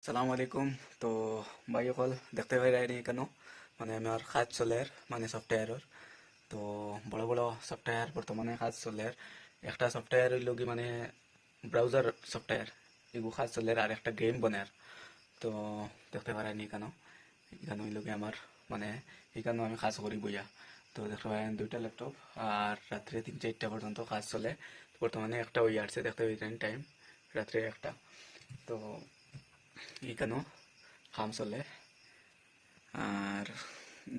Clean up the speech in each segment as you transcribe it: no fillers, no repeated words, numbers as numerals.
সালাম আলাইকুম। তো ভাই সকল দেখতে পাইনি কেন মানে আমার কাজ চলের মানে সফটওয়্যারের। তো বড় বড় সফটওয়্যার বর্তমানে কাজ চলের। একটা সফটওয়্যার হইল কি মানে ব্রাউজার সফটওয়্যার এগুলো কাজ চলের, আর একটা গেম বনের। তো দেখতে পারাইনি কেন এখানে হইল কি আমার মানে এখানেও আমি কাজ করি বইয়া। তো দেখতে পারেন দুইটা ল্যাপটপ, আর রাত্রে 3-4টা পর্যন্ত কাজ চলে। বর্তমানে একটা ওই আসছে দেখতে পাইতেন টাইম রাত্রে একটা। তো এখানেও কাম চলে। আর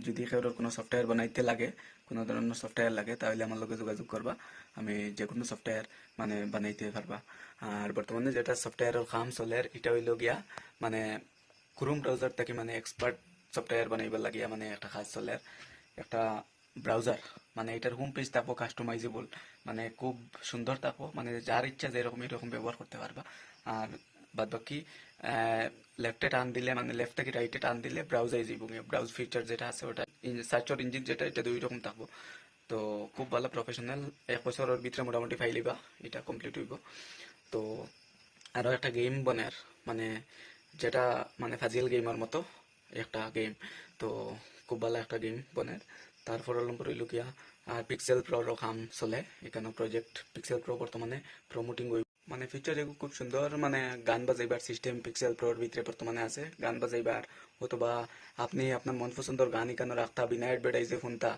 যদি কারোর কোনো সফটওয়্যার বানাইতে লাগে, কোনো ধরনের সফটওয়্যার লাগে, তাহলে আমার লগে যোগাযোগ করবা। আমি যে কোনো সফটওয়্যার মানে বানাইতে পারবা। আর বর্তমানে যেটা সফটওয়্যারের কাম চলে এটা হইল গিয়া মানে ক্রোম ব্রাউজার থেকে মানে এক্সপার্ট সফটওয়্যার বানাইবার লাগিয়া মানে একটা কাজ চলে। একটা ব্রাউজার মানে এটার হোম পেজ থাকবো কাস্টমাইজেবল, মানে খুব সুন্দর থাকবো, মানে যার ইচ্ছা যেরকম এরকম ব্যবহার করতে পারবা। আর বাদ বাকি লেফটে টান দিলে মানে লেফট থেকে রাইটে টান দিলে ব্রাউজাই যাইব, ব্রাউজ ফিচার যেটা আছে ওটা সার্চর ইঞ্জিন যেটা এটা দুই রকম থাকবো। তো খুব ভালো প্রফেশনাল, 1 বছরের ভিতরে মোটামুটি ফাইলিবা এটা কমপ্লিট হইব। তো আরো একটা গেম বনের মানে যেটা মানে ফাজিল গেমের মতো একটা গেম। তো খুব ভালো একটা গেম বনের। তারপর অলম্পর হইল গিয়া আর পিক্সেল প্রোর কাম চলে এখানে প্রজেক্ট পিক্সেল প্রো বর্তমানে প্রমোটিং হই মানে ফিচার এগুলো খুব সুন্দর, মানে গান বাজাইবার সিস্টেম পিক্সেল প্রোর ভিতরে বর্তমানে আছে। গান বাজাইবার অথবা আপনি আপনার মন পছন্দের গান এখানে রাখতা বিনা অ্যাডভার্টাইজে শুনতা,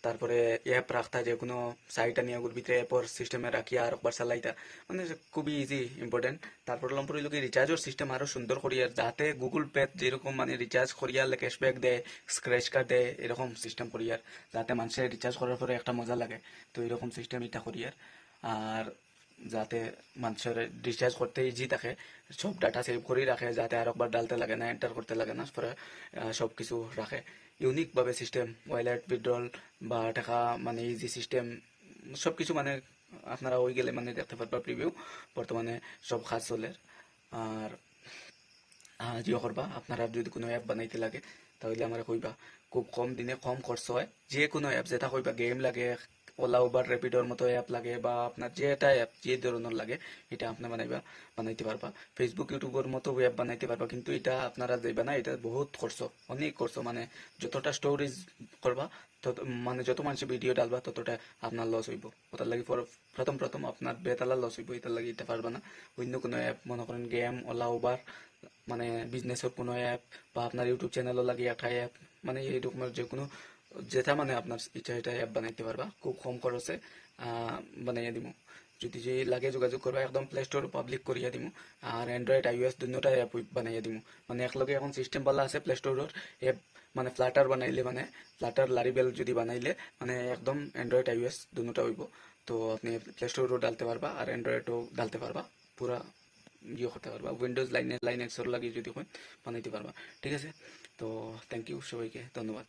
তারপরে অ্যাপ রাখতা যে কোনো সাইট আনিয়া ওগুলোর ভিতরে অ্যাপর সিস্টেমে রাখিয়া আর একবার চালাইতা, মানে খুবই ইজি ইম্পর্টেন্ট। তারপর লম্পর হইল কি রিচার্জের সিস্টেম আরো সুন্দর করিয়া, যাতে গুগল পে যেরকম মানে রিচার্জ করিয়া ক্যাশব্যাক দেয়, স্ক্র্যাচ কার্ড দেয়, এরকম সিস্টেম করিয়ার, যাতে মানুষের রিচার্জ করার পরে একটা মজা লাগে। তো এরকম সিস্টেম এটা করিয়ার। আর যাতে মানুষের রিচার্জ করতে ইজি থাকে, সব ডাটা সেভ করে রাখে, যাতে আর একবার ডালতে লাগে না, এন্টার করতে লাগে না, পরে সব কিছু রাখে ইউনিক ভাবে সিস্টেম, ওয়ালেট উইথড্রল বা টাকা মানে ইজি সিস্টেম সব কিছু মানে আপনারা ওই গেলে মানে দেখতে পারবা প্রিভিউ। বর্তমানে সব কাজ চলে। আর জিও করবা আপনারা যদি কোনো অ্যাপ বানাইতে লাগে তাহলে আমার কইবা, খুব কম দিনে কম খরচ হয়। যে কোনো অ্যাপ যেটা কইবা, গেম লাগে, ওলা উবার র্যাপিডোর মতো অ্যাপ লাগে, বা আপনার যেটা অ্যাপ যে ধরনের লাগে এটা আপনি বানাইতে পারবা। ফেসবুক ইউটিউবের মতো অ্যাপ বানাইতে পারবা, কিন্তু এটা আপনারা যাইবা না, এটা বহুত খরচ, অনেক খরচ। মানে যতটা স্টোরেজ করবা তত মানে যত মানুষ ভিডিও ডালবা ততটা আপনার লস হইব। ওটার লাগে প্রথম প্রথম আপনার বেতালা লস হইব, এটার লাগে এটা পারবা না। অন্য কোনো অ্যাপ মনে করেন গেম ওলা উবার মানে বিজনেসের কোনো অ্যাপ, বা আপনার ইউটিউব চ্যানেলও লাগে একটা অ্যাপ, মানে এই রকমের যে কোনো যেটা মানে আপনার ইচ্ছা এটা অ্যাপ বানাইতে পারবা খুব কম খরচে। বানাইয়া দিব, যদি যে লাগে যোগাযোগ করবা, একদম প্লে স্টোর পাবলিক করিয়া দিব। আর অ্যান্ড্রয়েড আইওএস দুটোটা অ্যাপ বানাইয়া দিব। মানে একলগে এখন সিস্টেম বলা আছে প্লে স্টোরের অ্যাপ, মানে ফ্লাটার বানাইলে মানে ফ্লাটার লারিবেল যদি বানাইলে মানে একদম অ্যান্ড্রয়েড আইওএস দুটোটা হইব। তো আপনি প্লে স্টোরও ডালতে পারবা আর অ্যান্ড্রয়েডও ডালতে পারবা, পুরা ইয়ে করতে পারবা। উইন্ডোজ লাইন এক্সর লাগিয়ে যদি হয় বানাইতে পারবা। ঠিক আছে, তো থ্যাংক ইউ, সবাইকে ধন্যবাদ।